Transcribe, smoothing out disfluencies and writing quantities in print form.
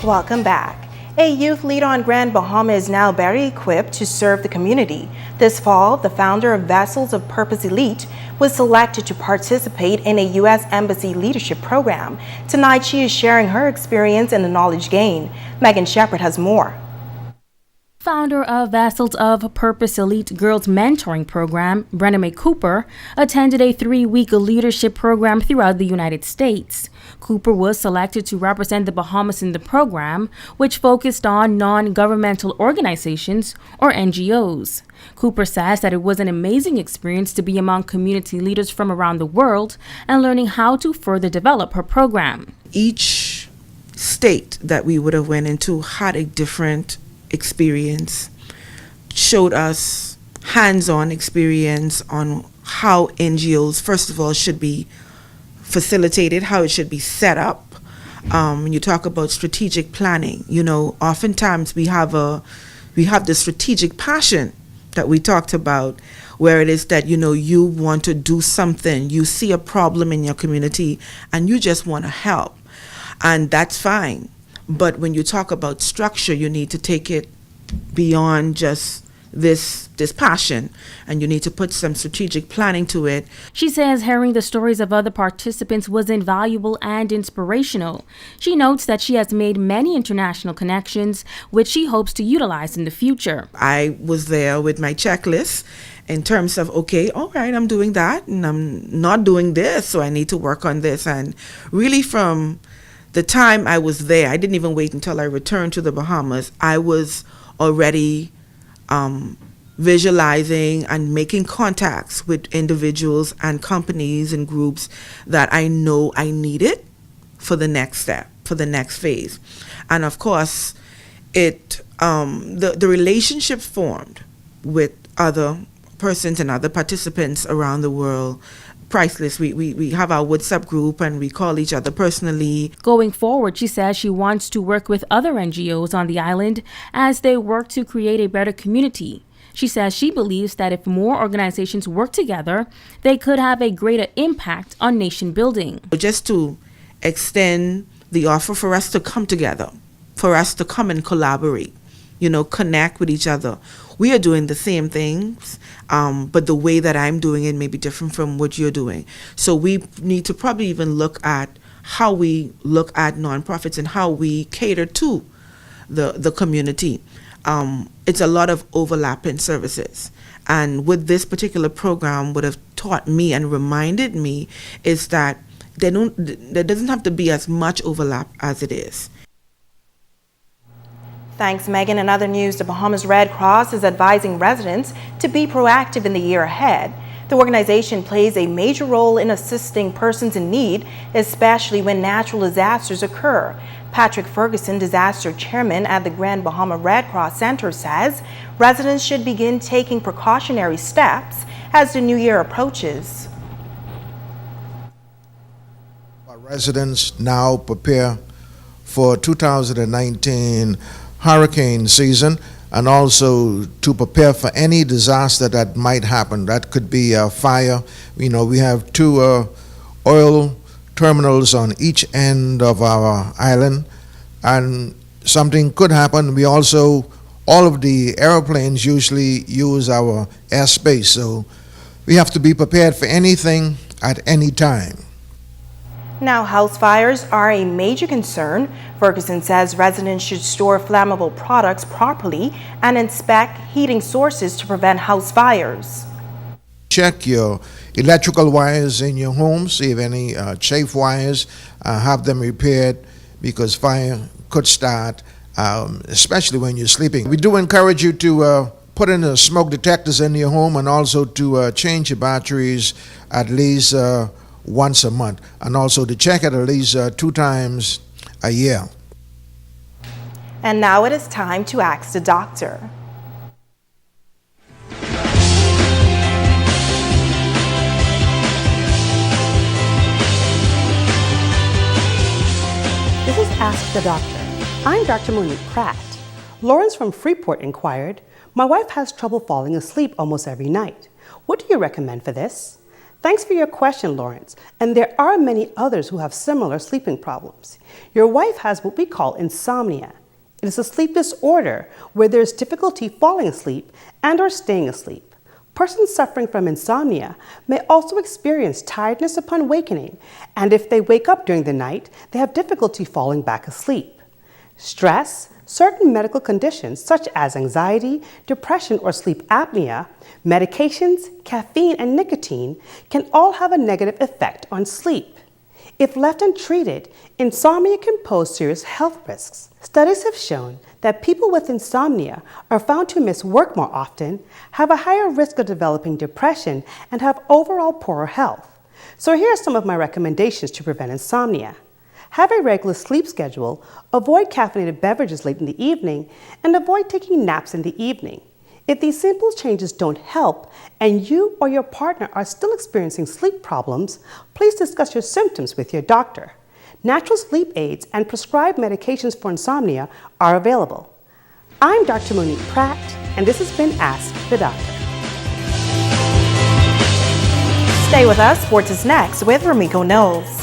Welcome back. A youth leader on Grand Bahama is now better equipped to serve the community. This fall, the founder of Vessels of Purpose Elite was selected to participate in a U.S. Embassy leadership program. Tonight, she is sharing her experience and the knowledge gained. Megan Shepard has more. Founder of Vessels of Purpose Elite Girls Mentoring Program, Brenda Mae Cooper, attended a 3-week leadership program throughout the United States. Cooper was selected to represent the Bahamas in the program, which focused on non-governmental organizations, or NGOs. Cooper says that it was an amazing experience to be among community leaders from around the world and learning how to further develop her program. Each state that we would have went into had a different experience, showed us hands-on experience on how NGOs, first of all, should be facilitated, how it should be set up. When you talk about strategic planning, oftentimes we have the strategic passion that we talked about, where it is that, you want to do something, you see a problem in your community and you just want to help. And that's fine. But when you talk about structure, you need to take it beyond just this passion, and you need to put some strategic planning to it. She says hearing the stories of other participants was invaluable and inspirational. She notes that she has made many international connections, which she hopes to utilize in the future. I was there with my checklist in terms of, okay, all right, I'm doing that, and I'm not doing this, so I need to work on this. And really from the time I was there, I didn't even wait until I returned to the Bahamas. I was already visualizing and making contacts with individuals and companies and groups that I know I needed for the next step, for the next phase. And of course, the relationship formed with other persons and other participants around the world, priceless. We have our WhatsApp group and we call each other personally. Going forward, she says she wants to work with other NGOs on the island as they work to create a better community. She says she believes that if more organizations work together, they could have a greater impact on nation building. Just to extend the offer for us to come together, for us to come and collaborate, connect with each other. We are doing the same things, but the way that I'm doing it may be different from what you're doing. So we need to probably even look at how we look at nonprofits and how we cater to the community. It's a lot of overlapping services. And with this particular program, what have taught me and reminded me is that there doesn't have to be as much overlap as it is. Thanks, Megan. In other news, the Bahamas Red Cross is advising residents to be proactive in the year ahead. The organization plays a major role in assisting persons in need, especially when natural disasters occur. Patrick Ferguson, disaster chairman at the Grand Bahama Red Cross Center, says residents should begin taking precautionary steps as the new year approaches. Our residents now prepare for 2019 hurricane season, and also to prepare for any disaster that might happen. That could be a fire. We have 2 oil terminals on each end of our island, and something could happen. We also, all of the airplanes usually use our airspace, so we have to be prepared for anything at any time. Now, house fires are a major concern. Ferguson says residents should store flammable products properly and inspect heating sources to prevent house fires. Check your electrical wires in your home, see if any chafe wires, have them repaired, because fire could start, especially when you're sleeping. We do encourage you to put in the smoke detectors in your home, and also to change your batteries at least once a month, and also to check it at least 2 times a year. And now it is time to ask the doctor. This is Ask the Doctor. I'm Dr. Monique Pratt. Lawrence from Freeport inquired, "My wife has trouble falling asleep almost every night. What do you recommend for this?" Thanks for your question, Lawrence. And there are many others who have similar sleeping problems. Your wife has what we call insomnia. It is a sleep disorder where there is difficulty falling asleep and or staying asleep. Persons suffering from insomnia may also experience tiredness upon awakening, and if they wake up during the night, they have difficulty falling back asleep. Stress, certain medical conditions such as anxiety, depression, or sleep apnea, medications, caffeine, and nicotine can all have a negative effect on sleep. If left untreated, insomnia can pose serious health risks. Studies have shown that people with insomnia are found to miss work more often, have a higher risk of developing depression, and have overall poorer health. So here are some of my recommendations to prevent insomnia. Have a regular sleep schedule, avoid caffeinated beverages late in the evening, and avoid taking naps in the evening. If these simple changes don't help and you or your partner are still experiencing sleep problems, please discuss your symptoms with your doctor. Natural sleep aids and prescribed medications for insomnia are available. I'm Dr. Monique Pratt, and this has been Ask the Doctor. Stay with us. Sports is next with Ramiko Knowles.